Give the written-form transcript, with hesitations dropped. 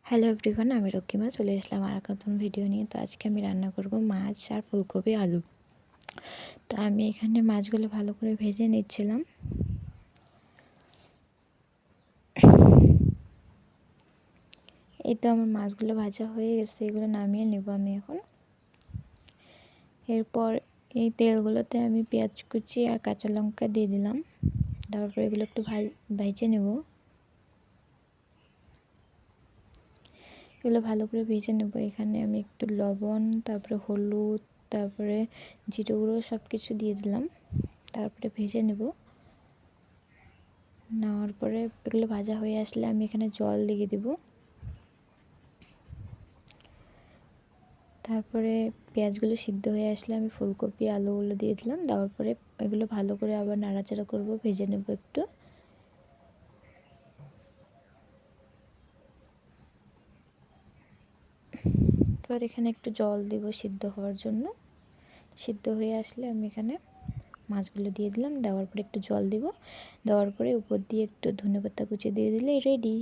Hello everyone, আমি রক্তিমা চলে আসলাম আর এক নতুন ভিডিও নিয়ে। তো আজকে আমি রান্না করব মাছ আর ফুলকপি আলু। তো আমি এখানে মাছগুলো ভালো করে ভেজে নিচ্ছিলাম। এই তো আমার মাছগুলো ভাজা হয়ে গেছে, এগুলো নামিয়ে নেব আমি এখন। এরপর এই তেলগুলোতে আমি পেঁয়াজ কুচি আর কাঁচা লঙ্কা দিয়ে দিলাম। তারপর এগুলো একটু ভেজে নেব। এগুলো ভালো করে ভেজে নেব। এখানে আমি একটু লবণ, তারপরে হলুদ, তারপরে জিরে গুঁড়ো সব কিছু দিয়ে দিলাম। তারপরে ভেজে নেব। নেওয়ার পরে এগুলো ভাজা হয়ে আসলে আমি এখানে জল দিয়ে দেব। তারপরে পেঁয়াজগুলো সিদ্ধ হয়ে আসলে আমি ফুলকপি আলুগুলো দিয়ে দিলাম। দেওয়ার পরে এগুলো ভালো করে আবার নাড়াচাড়া করব, ভেজে নেব একটু। এবার এখানে একটু জল দেব সিদ্ধ হওয়ার জন্য। সিদ্ধ হয়ে আসলে আমি এখানে মাছগুলো দিয়ে দিলাম। দেওয়ার পরে একটু জল দেব। দেওয়ার পরে উপর দিয়ে একটু ধনেপাতা কুচি দিয়ে দিলে রেডি।